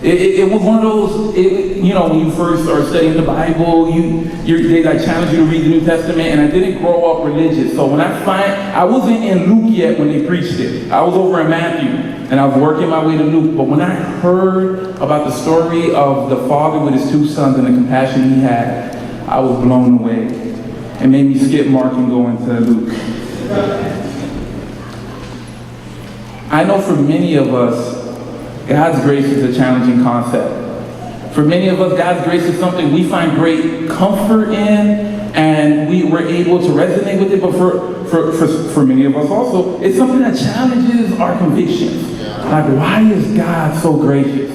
It was one of those, when you first start studying the Bible, they challenge you to read the New Testament, and I didn't grow up religious. So when I wasn't in Luke yet when they preached it. I was over in Matthew, and I was working my way to Luke. But when I heard about the story of the father with his two sons and the compassion he had, I was blown away. It made me skip Mark and go into Luke. I know for many of us, God's grace is a challenging concept. For many of us, God's grace is something we find great comfort in, and we're able to resonate with it. But for many of us also, it's something that challenges our convictions. Like, why is God so gracious?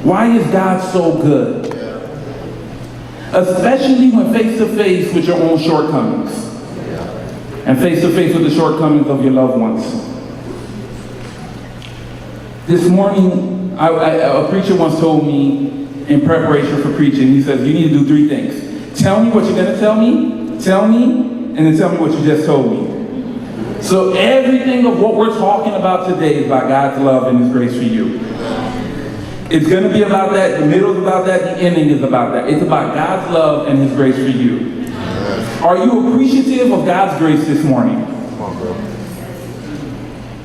Why is God so good? Especially when face to face with your own shortcomings, and face to face with the shortcomings of your loved ones. This morning, a preacher once told me in preparation for preaching, he says, you need to do three things. Tell me what you're going to tell me, and then tell me what you just told me. So everything of what we're talking about today is about God's love and His grace for you. It's going to be about that, the middle is about that, the ending is about that. It's about God's love and His grace for you. Are you appreciative of God's grace this morning?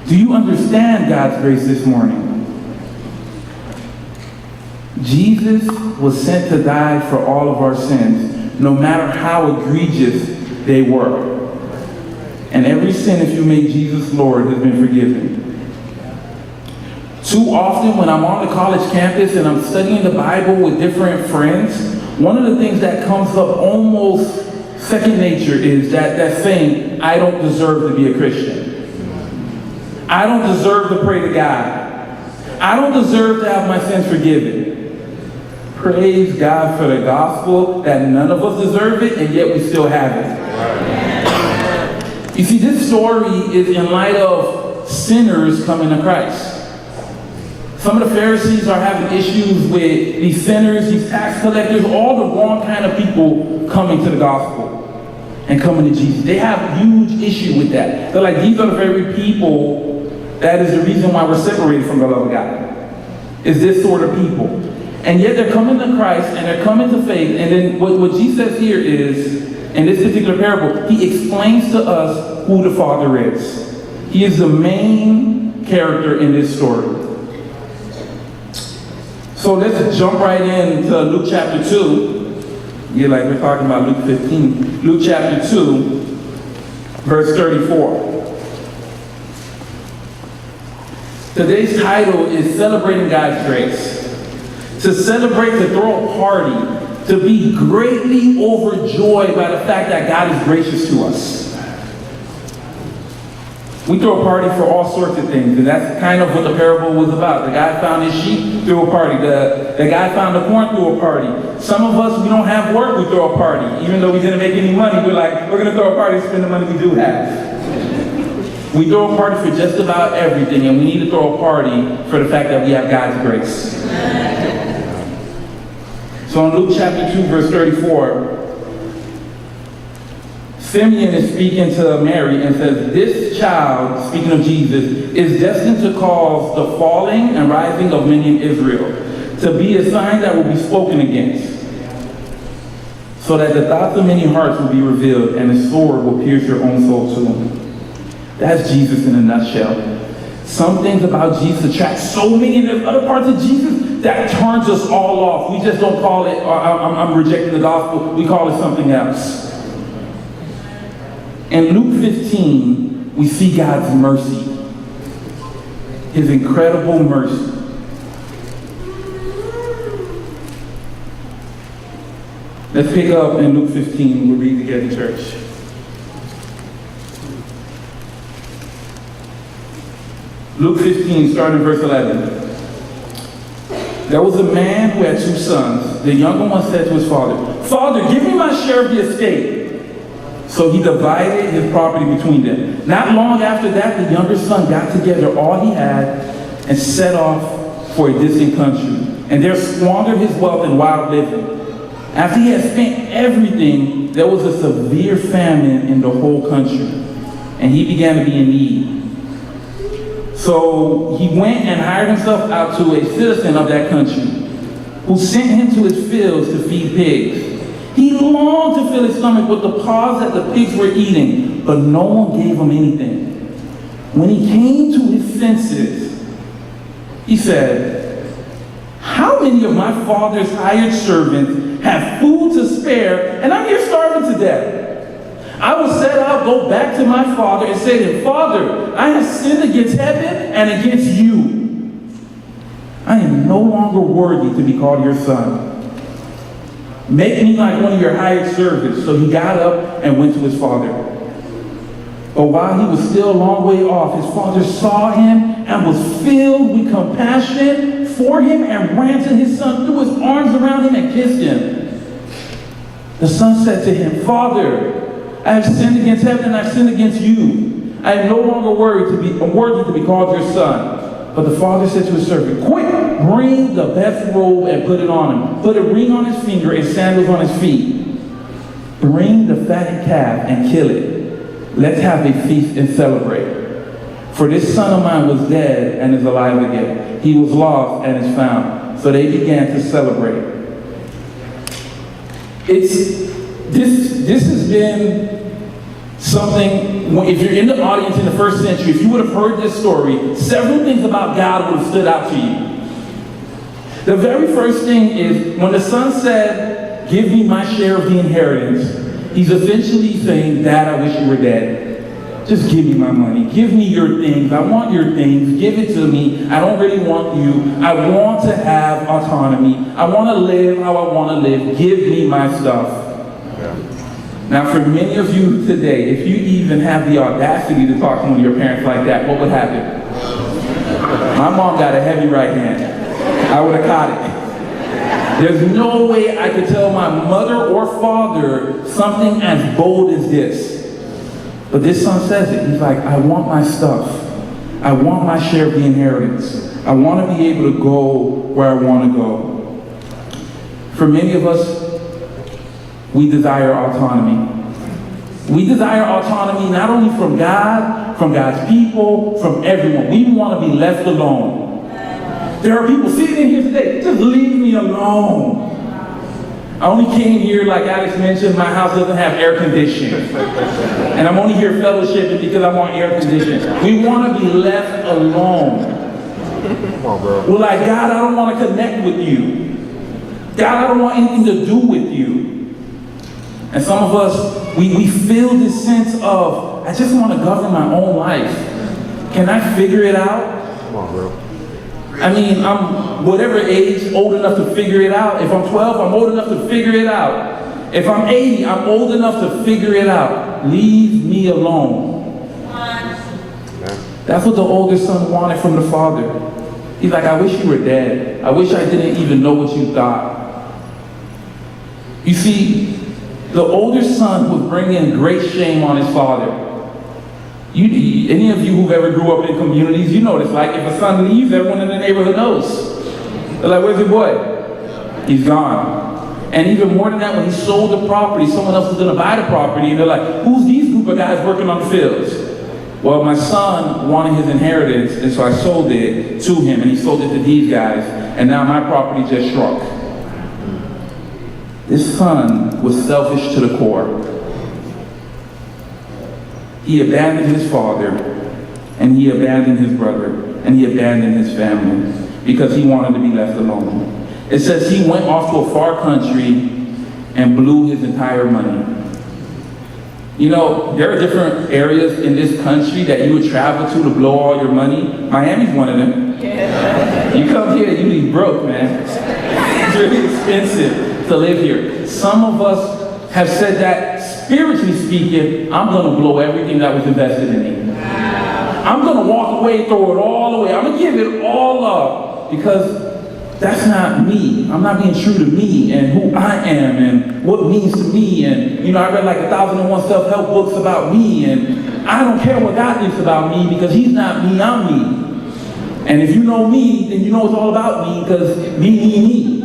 Do you understand God's grace this morning? Jesus was sent to die for all of our sins, no matter how egregious they were. And every sin, if you make Jesus Lord, has been forgiven. Too often when I'm on the college campus and I'm studying the Bible with different friends, one of the things that comes up almost second nature is that saying, I don't deserve to be a Christian. I don't deserve to pray to God. I don't deserve to have my sins forgiven. Praise God for the gospel that none of us deserve it, and yet we still have it. You see, this story is in light of sinners coming to Christ. Some of the Pharisees are having issues with these sinners, these tax collectors, all the wrong kind of people coming to the gospel and coming to Jesus. They have a huge issue with that. They're like, these are the very people that is the reason why we're separated from the love of God. Is this sort of people. And yet they're coming to Christ and they're coming to faith. And then what Jesus says here is, in this particular parable, He explains to us who the Father is. He is the main character in this story. So let's jump right into Luke chapter 2. Yeah, like we're talking about Luke 15. Luke chapter 2, verse 34. Today's title is Celebrating God's Grace. To celebrate, to throw a party, to be greatly overjoyed by the fact that God is gracious to us. We throw a party for all sorts of things, and that's kind of what the parable was about. The guy found his sheep, threw a party. The guy found the corn, threw a party. Some of us, we don't have work, we throw a party. Even though we didn't make any money, we're like, we're going to throw a party to spend the money we do have. We throw a party for just about everything, and we need to throw a party for the fact that we have God's grace. So in Luke chapter 2, verse 34, Simeon is speaking to Mary and says, this child, speaking of Jesus, is destined to cause the falling and rising of many in Israel, to be a sign that will be spoken against, so that the thoughts of many hearts will be revealed, and the sword will pierce your own soul too. That's Jesus in a nutshell. Some things about Jesus attract so many, and there's other parts of Jesus that turns us all off. We just don't call it, I'm rejecting the gospel, we call it something else. In Luke 15, we see God's mercy, His incredible mercy. Let's pick up in Luke 15, we'll read together, church. Luke 15, starting in verse 11. There was a man who had two sons. The younger one said to his father, Father, give me my share of the estate. So he divided his property between them. Not long after that, the younger son got together all he had and set off for a distant country, and there squandered his wealth in wild living. After he had spent everything, there was a severe famine in the whole country, and he began to be in need. So So he went and hired himself out to a citizen of that country who sent him to his fields to feed pigs. He longed to fill his stomach with the pods that the pigs were eating, but no one gave him anything. When he came to his senses, he said, how many of my father's hired servants have food to spare, and I'm here starving to death? I will set out, go back to my father, and say to him, Father, I have sinned against heaven and against you. I am no longer worthy to be called your son. Make me like one of your hired servants. So he got up and went to his father. But while he was still a long way off, his father saw him and was filled with compassion for him and ran to his son, threw his arms around him and kissed him. The son said to him, Father, I have sinned against heaven and I have sinned against you. I am no longer worthy to be called your son. But the father said to his servant, quick, bring the best robe and put it on him. Put a ring on his finger and sandals on his feet. Bring the fatted calf and kill it. Let's have a feast and celebrate. For this son of mine was dead and is alive again. He was lost and is found. So they began to celebrate. This has been something, if you're in the audience in the first century, if you would have heard this story, several things about God would have stood out to you. The very first thing is, when the son said, give me my share of the inheritance, he's essentially saying, Dad, I wish you were dead. Just give me my money. Give me your things. I want your things. Give it to me. I don't really want you. I want to have autonomy. I want to live how I want to live. Give me my stuff. Now, for many of you today, if you even have the audacity to talk to one of your parents like that, what would happen? My mom got a heavy right hand. I would have caught it. There's no way I could tell my mother or father something as bold as this. But this son says it. He's like, I want my stuff. I want my share of the inheritance. I want to be able to go where I want to go. For many of us, we desire autonomy. We desire autonomy not only from God, from God's people, from everyone. We want to be left alone. There are people sitting in here today, just leave me alone. I only came here, like Alex mentioned, my house doesn't have air conditioning. And I'm only here fellowshipping because I want air conditioning. We want to be left alone. Come on, bro. We're like, God, I don't want to connect with you. God, I don't want anything to do with you. And some of us, we feel this sense of, I just want to govern my own life. Can I figure it out? Come on, bro. I mean, I'm whatever age, old enough to figure it out. If I'm 12, I'm old enough to figure it out. If I'm 80, I'm old enough to figure it out. Leave me alone. That's what the older son wanted from the father. He's like, I wish you were dead. I wish I didn't even know what you thought. You see, the older son was bringing great shame on his father. Any of you who've ever grew up in communities, you know what it's like. If a son leaves, everyone in the neighborhood knows. They're like, where's your boy? He's gone. And even more than that, when he sold the property, someone else was going to buy the property, and they're like, who's these group of guys working on the fields? Well, my son wanted his inheritance, and so I sold it to him, and he sold it to these guys, and now my property just shrunk. This son was selfish to the core. He abandoned his father, and he abandoned his brother, and he abandoned his family because he wanted to be left alone. It says he went off to a far country and blew his entire money. You know, there are different areas in this country that you would travel to blow all your money. Miami's one of them. Yeah. You come here, you leave broke, man. It's really expensive to live here. Some of us have said that, spiritually speaking, I'm going to blow everything that was invested in me. I'm going to walk away, throw it all away. I'm going to give it all up because that's not me. I'm not being true to me and who I am and what means to me. And, you know, I read like 1,001 self-help books about me, and I don't care what God thinks about me because he's not me, I'm me. And if you know me, then you know it's all about me because me.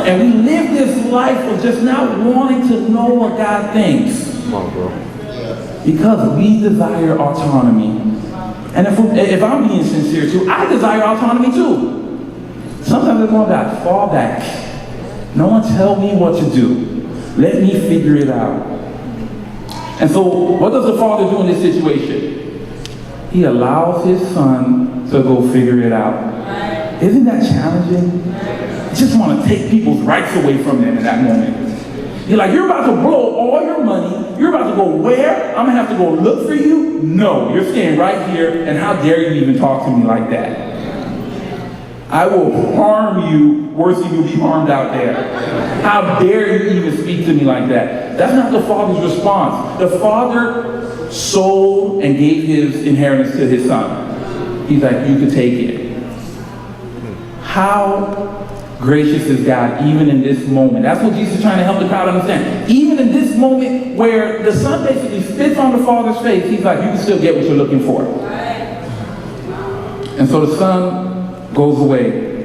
And we live this life of just not wanting to know what God thinks. Come on, bro. Because we desire autonomy. And if I'm being sincere too, I desire autonomy too. Sometimes I want God, fall back. No one tell me what to do. Let me figure it out. And so what does the father do in this situation? He allows his son to go figure it out. Isn't that challenging? You just want to take people's rights away from them in that moment. You're like, you're about to blow all your money. You're about to go where? I'm going to have to go look for you? No, you're staying right here, and how dare you even talk to me like that? I will harm you worse than you'll be harmed out there. How dare you even speak to me like that? That's not the father's response. The father sold and gave his inheritance to his son. He's like, you can take it. How gracious is God even in this moment? That's what Jesus is trying to help the crowd understand. Even in this moment where the son basically spits on the father's face, he's like, you can still get what you're looking for. And so the son goes away.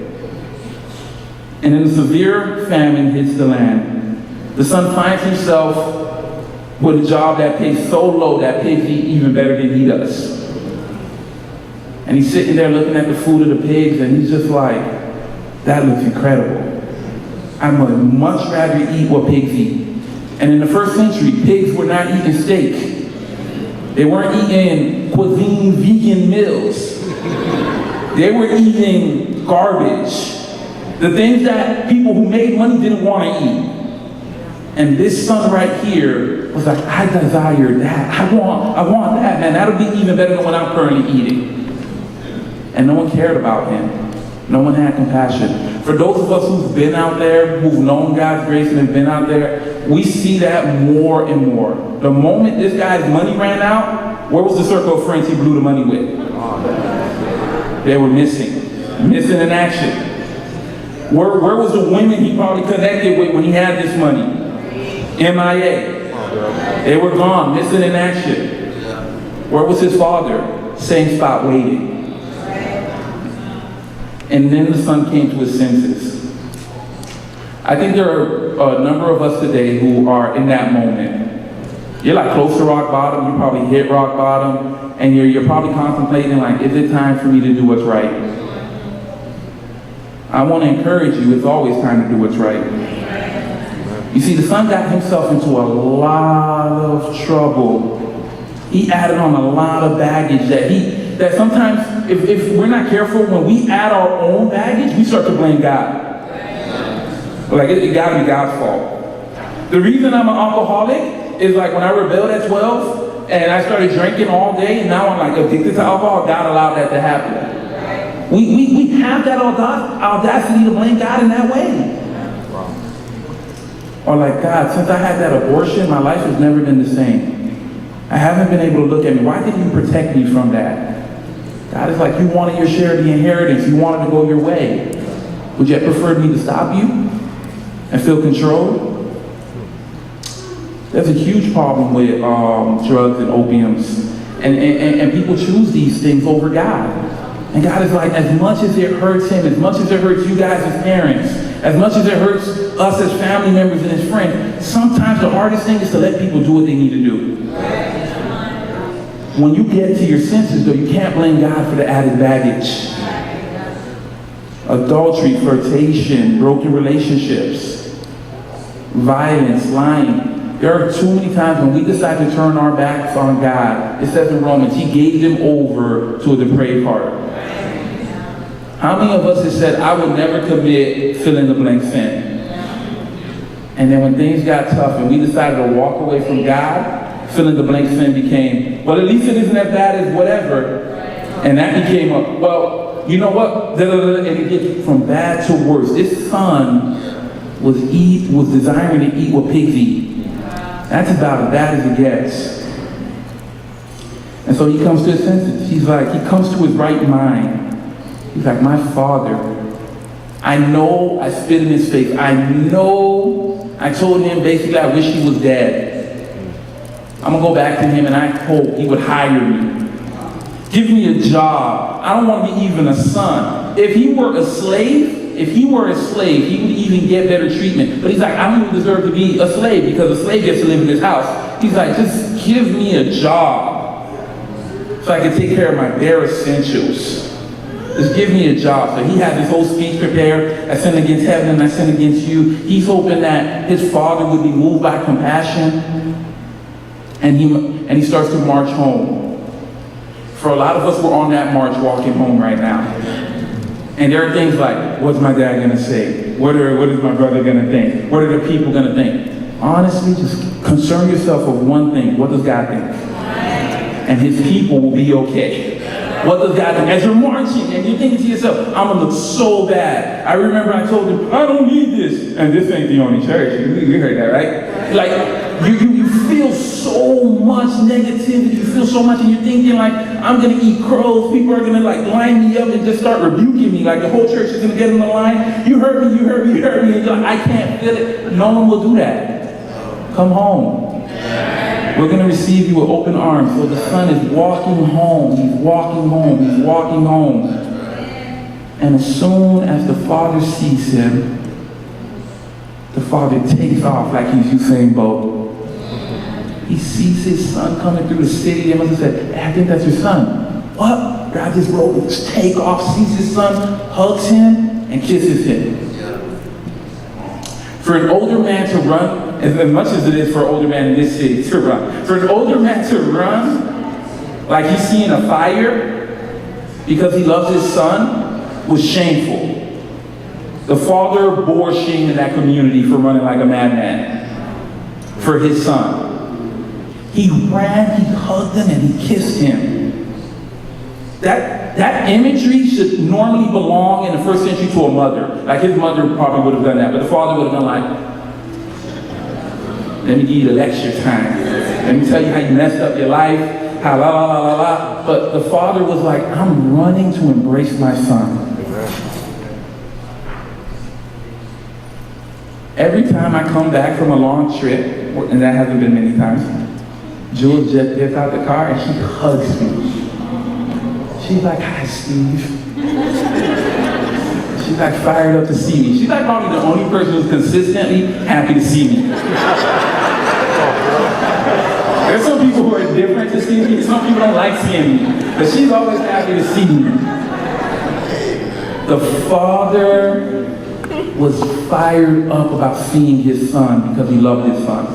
And in a severe famine hits the land. The son finds himself with a job that pays so low that pigs eat even better than he does. And he's sitting there looking at the food of the pigs, and he's just like, that looks incredible. I would much rather eat what pigs eat. And in the first century, pigs were not eating steak. They weren't eating cuisine vegan meals. They were eating garbage. The things that people who made money didn't want to eat. And this son right here was like, I desire that. I want that, man. That'll be even better than what I'm currently eating. And no one cared about him. No one had compassion. For those of us who've been out there, who've known God's grace and have been out there, we see that more and more. The moment this guy's money ran out, where was the circle of friends he blew the money with? They were missing in action. Where was the women he probably connected with when he had this money? MIA. They were gone, missing in action. Where was his father? Same spot, waiting. And then the son came to his senses. I think there are a number of us today who are in that moment. You're like close to rock bottom, you probably hit rock bottom, and you're probably contemplating like, is it time for me to do what's right? I want to encourage you, it's always time to do what's right. You see, the son got himself into a lot of trouble. He added on a lot of baggage that sometimes, if we're not careful, when we add our own baggage, we start to blame God. Like, it gotta be God's fault. The reason I'm an alcoholic is like when I rebelled at 12 and I started drinking all day, and now I'm like addicted to alcohol, God allowed that to happen. We have that audacity to blame God in that way. Or like, God, since I had that abortion, my life has never been the same. I haven't been able to look at me. Why didn't you protect me from that? God is like, you wanted your share of the inheritance. You wanted to go your way. Would you have preferred me to stop you and feel controlled? There's a huge problem with drugs and opiums. And people choose these things over God. And God is like, as much as it hurts him, as much as it hurts you guys as parents, as much as it hurts us as family members and as friends, sometimes the hardest thing is to let people do what they need to do. When you get to your senses, though, you can't blame God for the added baggage. Adultery, flirtation, broken relationships, violence, lying. There are too many times when we decide to turn our backs on God. It says in Romans, he gave them over to a depraved heart. How many of us have said, I would never commit fill-in-the-blank sin? And then when things got tough and we decided to walk away from God, fill-in-the-blank sin became, well, at least it isn't as bad as whatever. And that became well, you know what? And it gets from bad to worse. This son was desiring to eat what pigs eat. That's about as bad as it gets. And so he comes to his senses. He comes to his right mind. He's like, my father, I know I spit in his face. I know I told him basically I wish he was dead. I'm going to go back to him and I hope he would hire me. Give me a job. I don't want to be even a son. If he were a slave, he would even get better treatment. But he's like, I don't even deserve to be a slave because a slave gets to live in his house. He's like, just give me a job. so I can take care of my bare essentials. Just give me a job. So he had this whole speech prepared. I sin against heaven and I sin against you. He's hoping that his father would be moved by compassion. And he starts to march home. For a lot of us, we're on that march walking home right now. And there are things like, what's my dad going to say? What is my brother going to think? What are the people going to think? Honestly, just concern yourself with one thing. What does God think? And his people will be okay. What does God think? As you're marching and you're thinking to yourself, I'm going to look so bad. I remember I told him, I don't need this. And this ain't the only church. You heard that, right? Like, you feel so much negativity. You feel so much and you're thinking like, I'm going to eat crows. People are going to like line me up and just start rebuking me. Like the whole church is going to get in the line. You heard me, you heard me, you heard me. And you're like, I can't feel it. No one will do that. Come home. We're going to receive you with open arms. So the son is walking home. He's walking home. He's walking home. And as soon as the father sees him, the father takes off like he's Usain Bolt. He sees his son coming through the city. They must have said, hey, I think that's your son. What? Grabs his robe, just take off, sees his son, hugs him, and kisses him. For an older man to run, as much as it is for an older man in this city to run, for an older man to run like he's seeing a fire because he loves his son was shameful. The father bore shame in that community for running like a madman for his son. He ran, he hugged him, and he kissed him. That imagery should normally belong in the first century to a mother. Like his mother probably would have done that, but the father would have been like, let me give you the lecture time. Let me tell you how you messed up your life, how la la la la la. But the father was like, I'm running to embrace my son. Every time I come back from a long trip, and that hasn't been many times, Jules just gets out the car and she hugs me. She's like, hi, Steve. She's like fired up to see me. She's like probably the only person who's consistently happy to see me. There's some people who are indifferent to see me. Some people don't like seeing me. But she's always happy to see me. The father was fired up about seeing his son because he loved his son.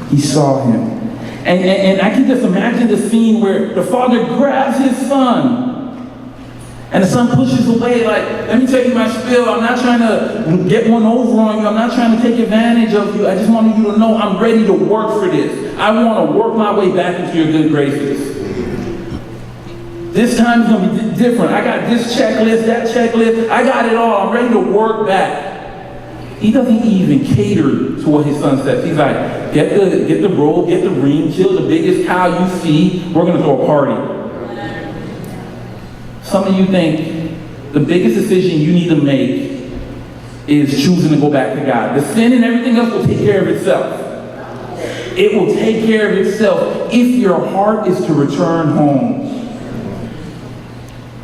He saw him. And I can just imagine the scene where the father grabs his son and the son pushes away like, let me tell you my spiel. I'm not trying to get one over on you. I'm not trying to take advantage of you. I just want you to know I'm ready to work for this. I want to work my way back into your good graces. This time is going to be different. I got this checklist, that checklist. I got it all. I'm ready to work back. He doesn't even cater to what his son says. He's like, get the robe, get the ring, kill the biggest cow you see. We're going to throw a party. Some of you think the biggest decision you need to make is choosing to go back to God. The sin and everything else will take care of itself. It will take care of itself if your heart is to return home.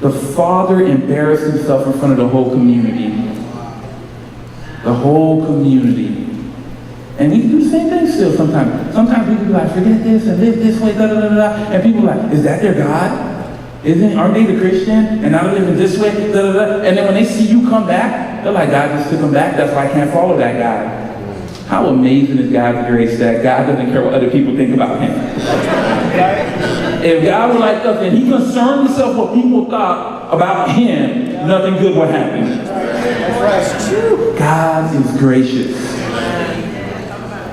The father embarrassed himself in front of the whole community. The whole community. And we do the same thing still sometimes. Sometimes we be like, forget this and live this way, da da da da. And people are like, is that their God? Aren't they the Christian? And now they're living this way, da da da. And then when they see you come back, they're like, God just took them back. That's why I can't follow that God. How amazing is God's grace that God doesn't care what other people think about him. If God were like us and he concerned himself what people thought about him, nothing good would happen. God is gracious.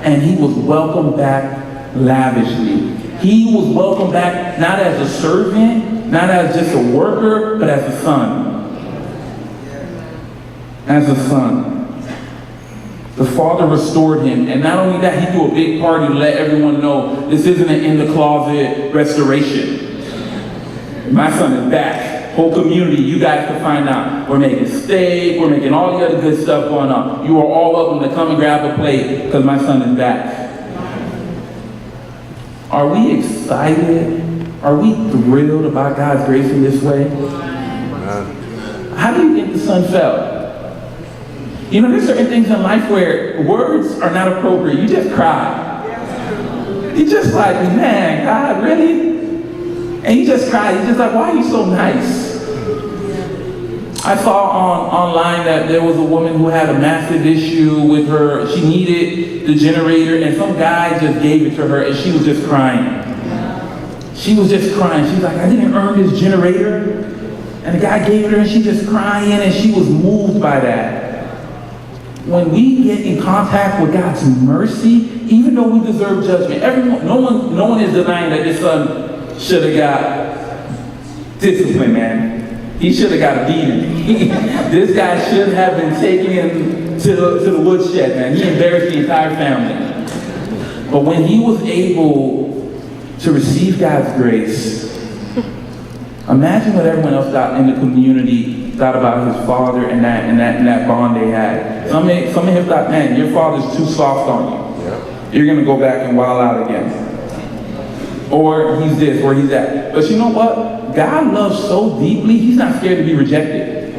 And he was welcomed back lavishly. He was welcomed back not as a servant, not as just a worker, but as a son. As a son. The father restored him, and not only that, he threw a big party to let everyone know this isn't an in-the-closet restoration. My son is back. Whole community, you guys can find out. We're making steak, we're making all the other good stuff going on. You are all welcome to come and grab a plate because my son is back. Are we excited? Are we thrilled about God's grace in this way? How do you think the son felt? You know, there's certain things in life where words are not appropriate. You just cry. You're just like, man, God, really? And he just cried. He's just like, why are you so nice? I saw online that there was a woman who had a massive issue with her. She needed the generator, and some guy just gave it to her, and she was just crying. She was just crying. She's like, I didn't earn this generator. And the guy gave it her, and she just crying, and she was moved by that. When we get in contact with God's mercy, even though we deserve judgment, no one is denying that this son should have got discipline, man. He should have got a beating. This guy should have been taken to the woodshed, man. He embarrassed the entire family. But when he was able to receive God's grace, imagine what everyone else thought in the community thought about his father and that bond they had. Some of him thought, man, your father's too soft on you. Yeah. You're going to go back and wild out again. Or he's this, or he's that. But you know what? God loves so deeply, he's not scared to be rejected.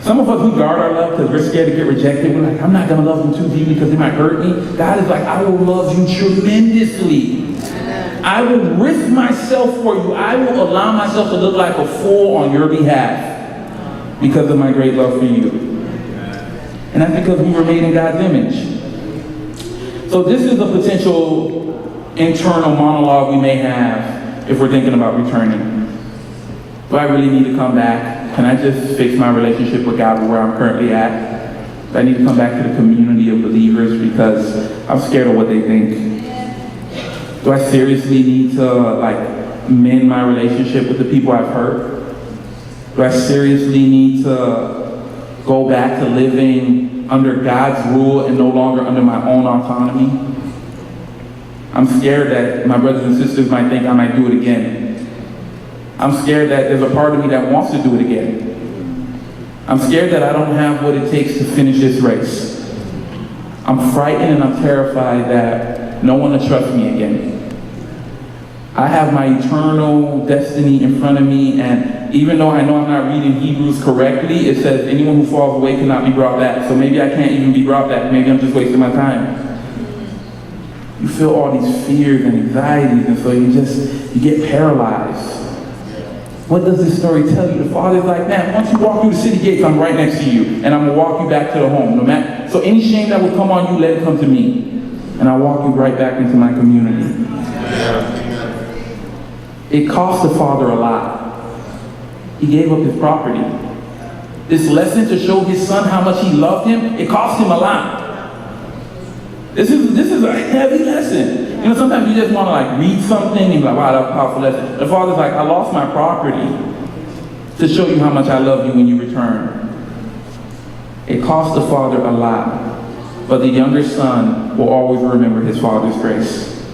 Some of us, we guard our love because we're scared to get rejected. We're like, I'm not going to love them too deeply because they might hurt me. God is like, I will love you tremendously. I will risk myself for you. I will allow myself to look like a fool on your behalf because of my great love for you. And that's because we were made in God's image. So this is a potential internal monologue we may have if we're thinking about returning. Do I really need to come back? Can I just fix my relationship with God where I'm currently at? Do I need to come back to the community of believers because I'm scared of what they think? Do I seriously need to mend my relationship with the people I've hurt? Do I seriously need to go back to living under God's rule and no longer under my own autonomy? I'm scared that my brothers and sisters might think I might do it again. I'm scared that there's a part of me that wants to do it again. I'm scared that I don't have what it takes to finish this race. I'm frightened and I'm terrified that no one will trust me again. I have my eternal destiny in front of me, and even though I know I'm not reading Hebrews correctly, it says anyone who falls away cannot be brought back. So maybe I can't even be brought back. Maybe I'm just wasting my time. You feel all these fears and anxieties, and so you get paralyzed. What does this story tell you? The father's like, man, once you walk through the city gates, I'm right next to you, and I'm gonna walk you back to the home. No matter, so any shame that will come on you, let it come to me, and I'll walk you right back into my community. It cost the father a lot. He gave up his property. This lesson to show his son how much he loved him, it cost him a lot. This is a heavy lesson. You know, sometimes you just want to read something and be like, wow, that's a powerful lesson. The father's like, I lost my property to show you how much I love you when you return. It cost the father a lot, but the younger son will always remember his father's grace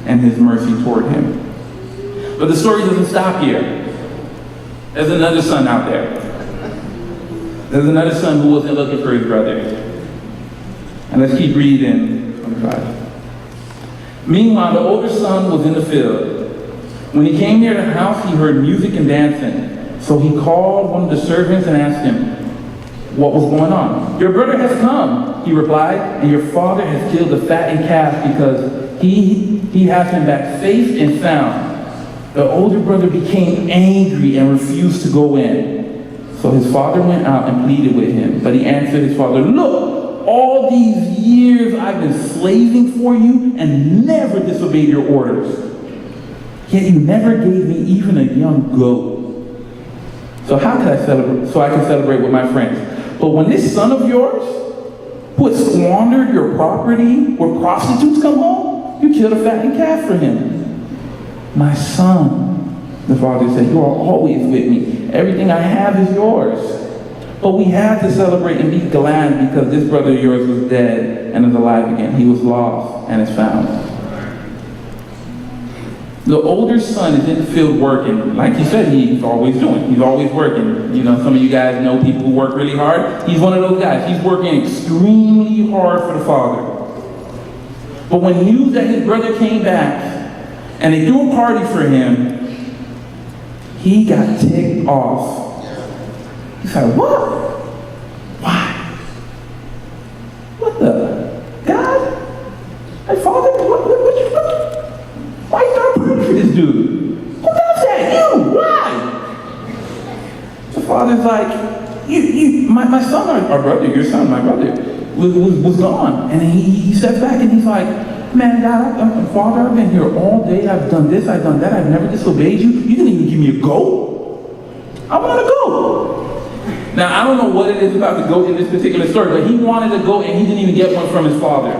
and his mercy toward him. But the story doesn't stop here. There's another son out there. There's another son who wasn't looking for his brother. And let's keep reading 25. Meanwhile, the older son was in the field. When he came near the house, he heard music and dancing. So he called one of the servants and asked him what was going on. Your brother has come, he replied, and your father has killed the fattened calf because he has him back safe and sound. The older brother became angry and refused to go in. So his father went out and pleaded with him. But he answered his father, look, all these years I've been slaving for you and never disobeyed your orders. Yet you never gave me even a young goat. So how could I celebrate? So I can celebrate with my friends. But when this son of yours, who had squandered your property where prostitutes come home, you killed a fattened calf for him. My son, the father said, you are always with me. Everything I have is yours. But we had to celebrate and be glad because this brother of yours was dead and is alive again. He was lost and is found. The older son is in the field working. Like he said, he's always doing. He's always working. You know, some of you guys know people who work really hard. He's one of those guys. He's working extremely hard for the father. But when news that his brother came back and they threw a party for him, he got ticked off. He said, what? Why? What the? God? My father? Why you got a party for this dude? Who got my son, our brother, your son, my brother, was gone. And he steps back and he's like, man, God, Father, I've been here all day. I've done this, I've done that. I've never disobeyed you. You didn't even give me a goat. I want a goat. Now, I don't know what it is about the goat in this particular story, but he wanted a goat and he didn't even get one from his father.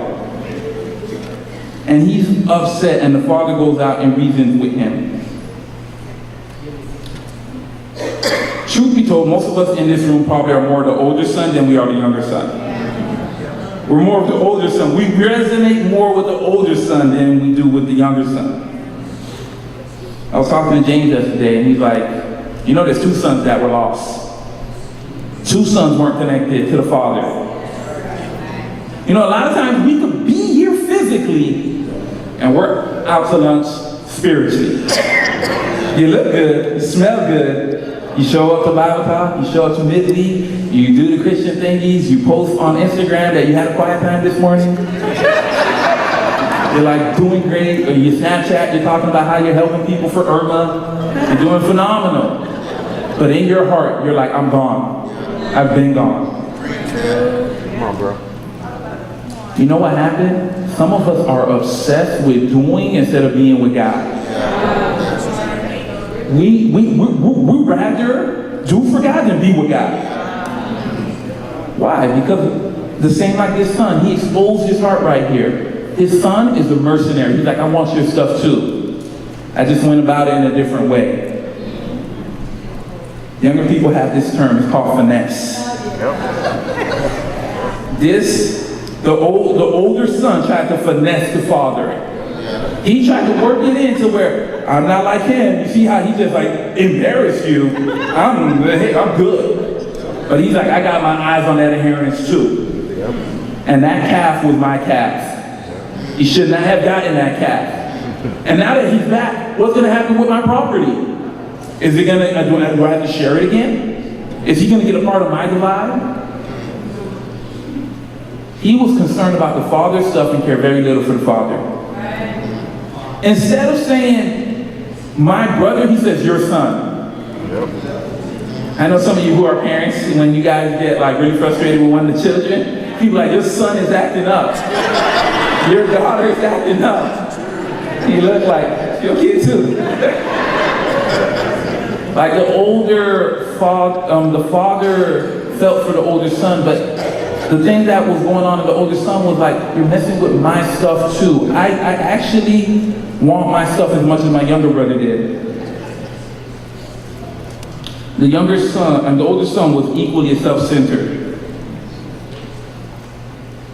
And he's upset, and the father goes out and reasons with him. Truth be told, most of us in this room probably are more the older son than we are the younger son. We're more of the older son. We resonate more with the older son than we do with the younger son. I was talking to James yesterday, and he's like, you know, there's two sons that were lost. Two sons weren't connected to the father. You know, a lot of times we could be here physically, and we're out to lunch spiritually. You look good, you smell good, you show up to Bible talk, you show up to midweek, you do the Christian thingies, you post on Instagram that you had a quiet time this morning. You're like doing great, or you Snapchat, you're talking about how you're helping people for Irma. You're doing phenomenal. But in your heart, you're like, I'm gone. I've been gone. Come on, bro. You know what happened? Some of us are obsessed with doing instead of being with God. We rather do for God than be with God. Why? Because the same like this son, he exposed his heart right here. His son is a mercenary. He's like, I want your stuff too. I just went about it in a different way. Younger people have this term, it's called finesse. The older son tried to finesse the father. He tried to work it in to where I'm not like him. You see how he just like embarrassed you. I'm good. But he's like, I got my eyes on that inheritance too. And that calf was my calf. He should not have gotten that calf. And now that he's back, what's going to happen with my property? Is it going to, do I have to share it again? Is he going to get a part of my divide? He was concerned about the father's stuff and cared very little for the father. Instead of saying, my brother, he says, your son. I know some of you who are parents, when you guys get like really frustrated with one of the children, people like, your son is acting up. Your daughter is acting up. You look like your kid too. Like the older father, the father felt for the older son, but the thing that was going on in the older son was like, you're messing with my stuff too. I actually want my stuff as much as my younger brother did. The younger son and the older son was equally self-centered.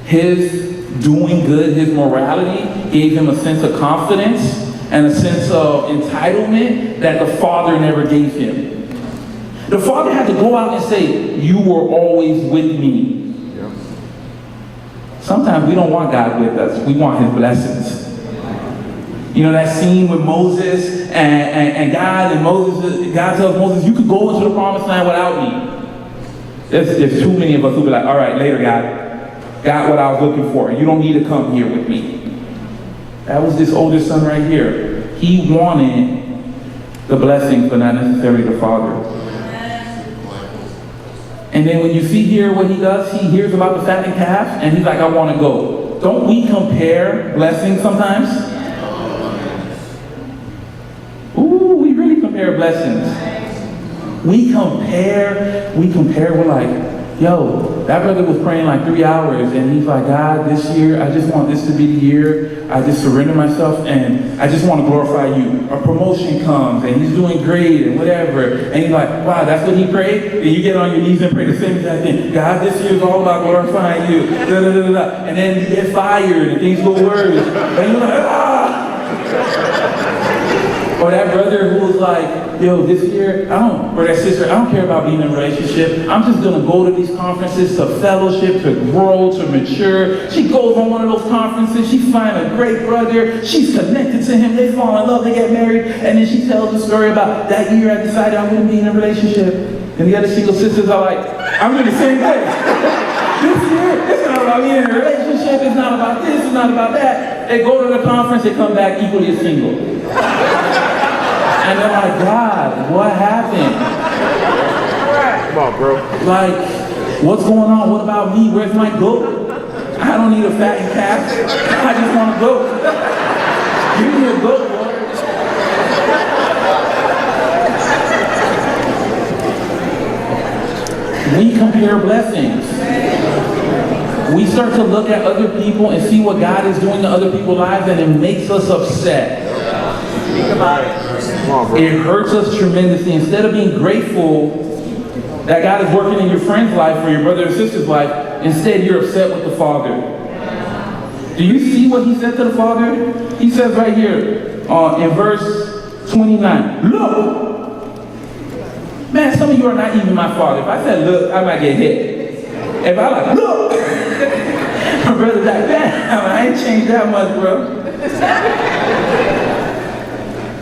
His doing good, his morality gave him a sense of confidence and a sense of entitlement that the father never gave him. The father had to go out and say, you were always with me. Sometimes we don't want God with us. We want his blessings. You know that scene with Moses and God and Moses, God tells Moses, you could go into the promised land without me. There's too many of us who be like, all right, later God. Got what I was looking for. You don't need to come here with me. That was this older son right here. He wanted the blessings, but not necessarily the father. And then when you see here what he does, he hears about the fattened calf, and he's like, I want to go. Don't we compare blessings sometimes? Ooh, we really compare blessings. We compare, we're like, yo, that brother was praying like 3 hours, and he's like, God, this year, I just want this to be the year. I just surrender myself, and I just want to glorify you. A promotion comes, and he's doing great, and whatever. And he's like, wow, that's what he prayed? And you get on your knees and pray the same exact thing. God, this year is all about glorifying you. Da, da, da, da, da. And then you get fired, and things go worse. And you're like, ah! Or that brother who was like, yo, this year, or that sister, I don't care about being in a relationship. I'm just going to go to these conferences to fellowship, to grow, to mature. She goes on one of those conferences. She finds a great brother. She's connected to him. They fall in love. They get married. And then she tells the story about that year I decided I wouldn't be in a relationship. And the other single sisters are like, I'm in the same place. This year, it's not about being in a relationship. It's not about this. It's not about that. They go to the conference. They come back equally as single. And they're like, God, what happened? Come on, bro. Like, What's going on? What about me? Where's my goat? I don't need a fattened calf. I just want a goat. Give me a goat, Lord. We compare blessings. We start to look at other people and see what God is doing to other people's lives, and it makes us upset. It hurts us tremendously. Instead of being grateful that God is working in your friend's life or your brother or sister's life, instead you're upset with the Father. Do you see what he said to the Father? He says right here in verse 29, look! Man, some of you are not even my father. If I said look, I might get hit. If I like, look! My brother's like, damn, I ain't changed that much, bro.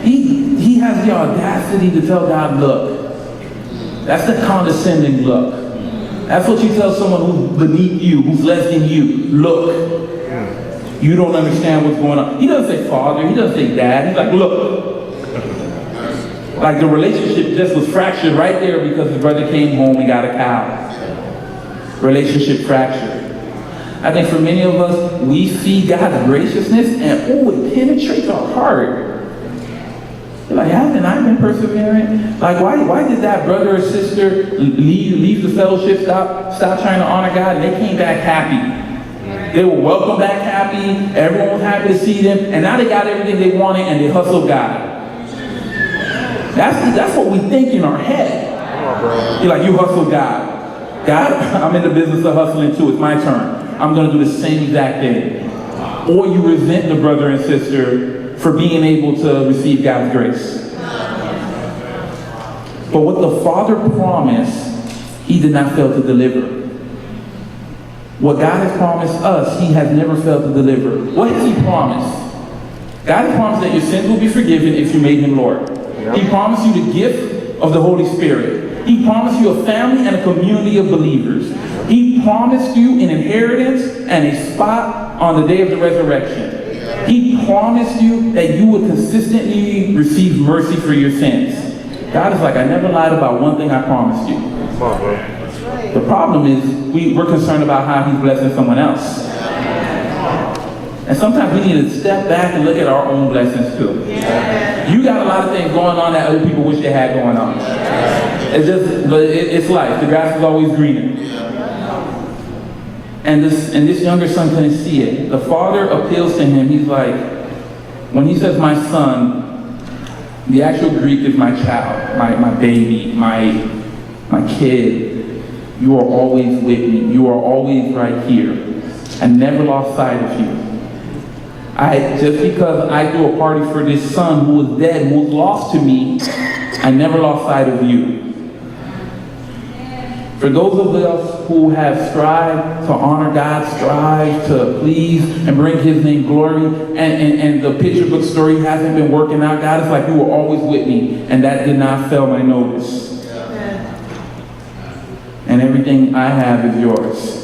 He has the audacity to tell God, look. That's the condescending look. That's what you tell someone who's beneath you, who's less than you. Look. You don't understand what's going on. He doesn't say father. He doesn't say dad. He's like, look. Like the relationship just was fractured right there because his brother came home and got a cow. Relationship fractured. I think for many of us, we see God's graciousness and it penetrates our heart. You're like, haven't I been persevering? Like, why did that brother or sister leave the fellowship, stop trying to honor God, and they came back happy? They were welcomed back happy, everyone was happy to see them, and now they got everything they wanted and they hustled God. That's what we think in our head. You're like, you hustle God. God, I'm in the business of hustling too, it's my turn. I'm going to do the same exact thing. Or you resent the brother and sister for being able to receive God's grace. But what the Father promised, he did not fail to deliver. What God has promised us, he has never failed to deliver. What has he promised? God has promised that your sins will be forgiven if you made him Lord. He promised you the gift of the Holy Spirit. He promised you a family and a community of believers. He promised you an inheritance and a spot on the day of the resurrection. He promised you that you would consistently receive mercy for your sins. God is like, I never lied about one thing I promised you. The problem is we're concerned about how he's blessing someone else. And sometimes we need to step back and look at our own blessings too. You got a lot of things going on that other people wish they had going on. It's life. The grass is always greener. And this younger son couldn't see it. The father appeals to him. He's like, when he says my son, the actual Greek is my child, my baby, my kid. You are always with me. You are always right here. I never lost sight of you. Just because I threw a party for this son who was dead, who was lost to me, I never lost sight of you. For those of us who have strived to honor God, strive to please and bring his name glory, and the picture book story hasn't been working out, God is like, you were always with me, and that did not fail my notice. And everything I have is yours.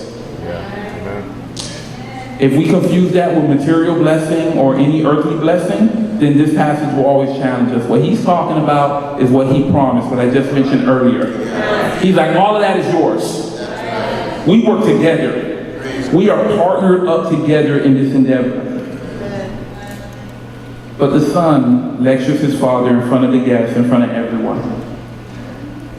If we confuse that with material blessing or any earthly blessing, then this passage will always challenge us. What he's talking about is what he promised, what I just mentioned earlier. He's like, all of that is yours. We work together. We are partnered up together in this endeavor. But the son lectures his father in front of the guests, in front of everyone.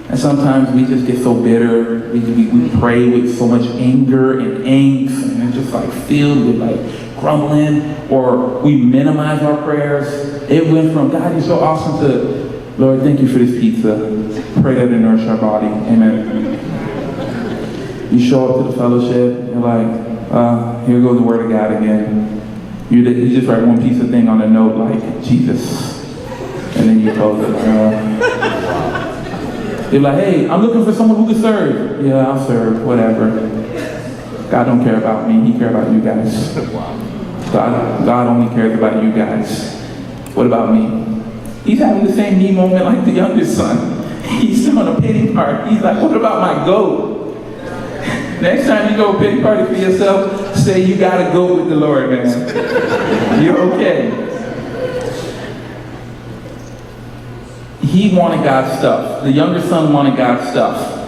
And sometimes we just get so bitter. We pray with so much anger and angst, and it's just like filled with like grumbling, or we minimize our prayers. It went from, God, you're so awesome, to, Lord, thank you for this pizza. Pray that it nourish our body. Amen. You show up to the fellowship, you're like, here goes the word of God again. You just write one piece of thing on a note like, Jesus. And then you close it. You're like, hey, I'm looking for someone who can serve. Yeah, I'll serve, whatever. God don't care about me, he cares about you guys. God only cares about you guys. What about me? He's having the same me moment like the youngest son. He's throwing a pity party. He's like, what about my goat? Next time you go a pity party for yourself, say you gotta go with the Lord, man. You're okay. He wanted God's stuff. The younger son wanted God's stuff.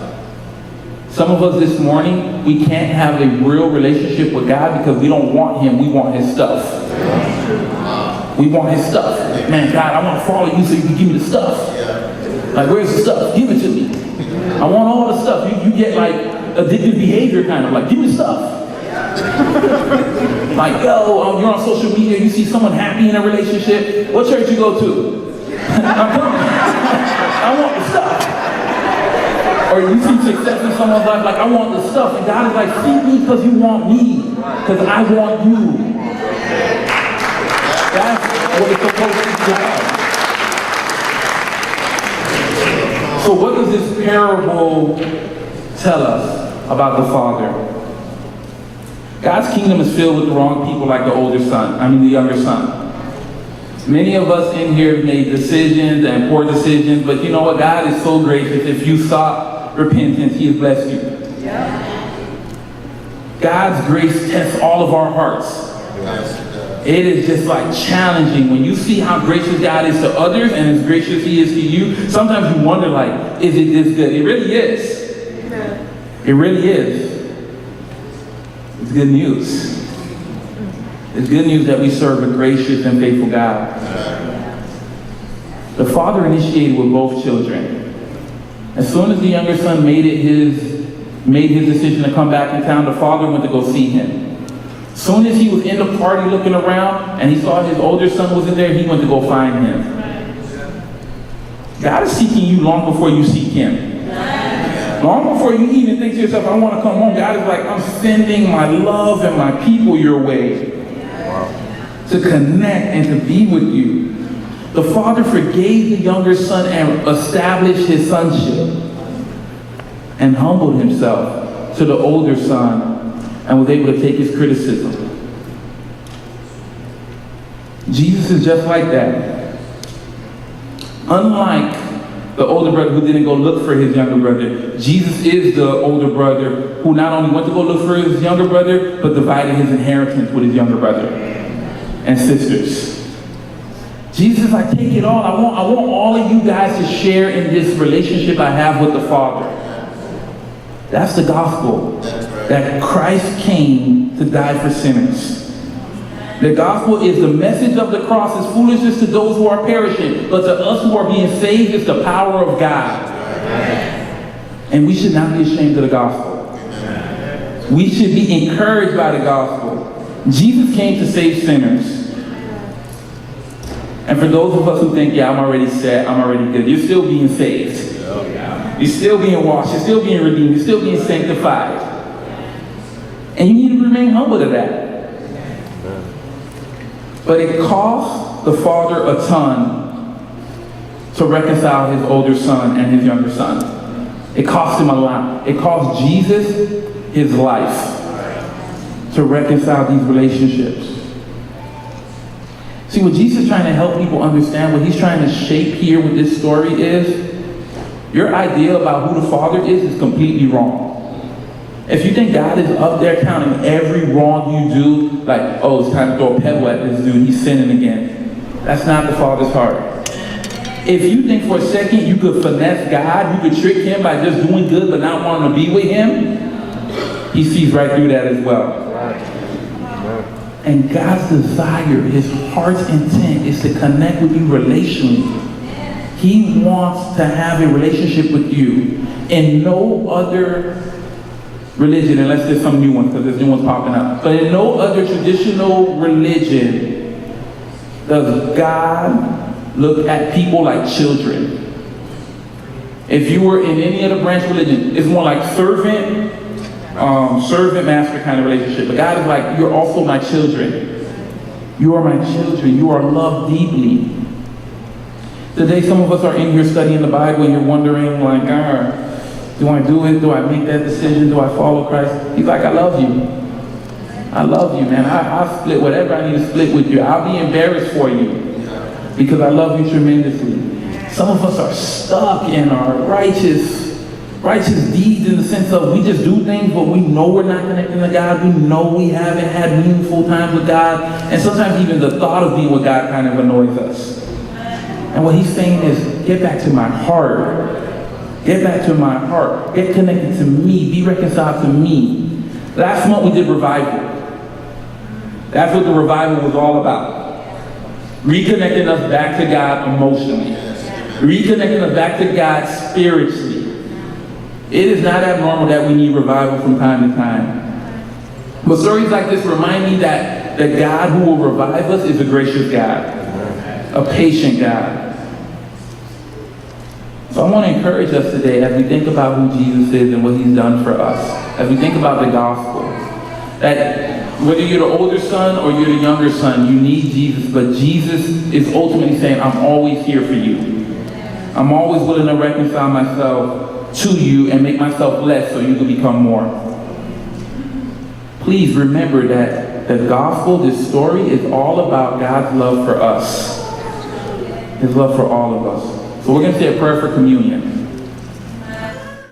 Some of us this morning, we can't have a real relationship with God because we don't want Him, we want His stuff. We want His stuff. Man, God, I want to follow you so you can give me the stuff. Like, where's the stuff? Give it to me. I want all the stuff. You get like addictive behavior kind of, like, give me stuff. Like, yo, you're on social media, you see someone happy in a relationship. What church you go to? I'm coming. I want the stuff. Or you see success in someone's life, like, I want the stuff. And God is like, seek me because you want me. Because I want you. That's what it's supposed to be. So what does this parable tell us about the Father? God's kingdom is filled with the wrong people like the younger son. Many of us in here have made decisions and poor decisions, but you know what? God is so gracious. If you sought repentance, He has blessed you. God's grace tests all of our hearts. It is just like challenging when you see how gracious God is to others and as gracious He is to you. Sometimes you wonder, like, is it this good? It really is. It really is. It's good news. It's good news that we serve a gracious and faithful God. The Father initiated with both children. As soon as the younger son made his decision to come back in town, the father went to go see him. As soon as he was in the party looking around and he saw his older son was in there, he went to go find him. God is seeking you long before you seek Him. Long before you even think to yourself, I want to come home. God is like, I'm sending my love and my people your way to connect and to be with you. The Father forgave the younger son and established His sonship and humbled Himself to the older son and was able to take his criticism. Jesus is just like that. Unlike the older brother who didn't go look for his younger brother, Jesus is the older brother who not only went to go look for his younger brother, but divided his inheritance with his younger brother and sisters. Jesus is like, take it all. I want all of you guys to share in this relationship I have with the Father. That's the gospel. That Christ came to die for sinners. The gospel is the message of the cross is foolishness to those who are perishing, but to us who are being saved is the power of God. And we should not be ashamed of the gospel. We should be encouraged by the gospel. Jesus came to save sinners. And for those of us who think, yeah, I'm already set, I'm already good, you're still being saved. You're still being washed, you're still being redeemed, you're still being sanctified. And you need to remain humble to that. But it cost the Father a ton to reconcile his older son and his younger son. It cost him a lot. It cost Jesus his life to reconcile these relationships. See, what Jesus is trying to help people understand, what He's trying to shape here with this story is, your idea about who the Father is completely wrong. If you think God is up there counting every wrong you do, like, oh, it's time to throw a pebble at this dude, he's sinning again. That's not the Father's heart. If you think for a second you could finesse God, you could trick Him by just doing good but not wanting to be with Him, He sees right through that as well. And God's desire, His heart's intent is to connect with you relationally. He wants to have a relationship with you. In no other religion, unless there's some new ones, because there's new ones popping up, but in no other traditional religion does God look at people like children. If you were in any other branch religion, it's more like servant master kind of relationship. But God is like, you're also my children. You are my children. You are loved deeply. Today, some of us are in here studying the Bible and you're wondering, like, do I do it? Do I make that decision? Do I follow Christ? He's like, I love you. I love you, man. I'll split whatever I need to split with you. I'll be embarrassed for you because I love you tremendously. Some of us are stuck in our righteous deeds in the sense of we just do things, but we know we're not connecting to God. We know we haven't had meaningful time with God. And sometimes even the thought of being with God kind of annoys us. And what He's saying is, get back to my heart. Get back to my heart. Get connected to me. Be reconciled to me. Last month we did revival. That's what the revival was all about. Reconnecting us back to God emotionally. Reconnecting us back to God spiritually. It is not abnormal that we need revival from time to time. But stories like this remind me that the God who will revive us is a gracious God. A patient God. So I want to encourage us today as we think about who Jesus is and what he's done for us. As we think about the gospel. That whether you're the older son or you're the younger son, you need Jesus. But Jesus is ultimately saying, I'm always here for you. I'm always willing to reconcile myself to you and make myself less so you can become more. Please remember that the gospel, this story, is all about God's love for us. His love for all of us. So we're going to say a prayer for communion.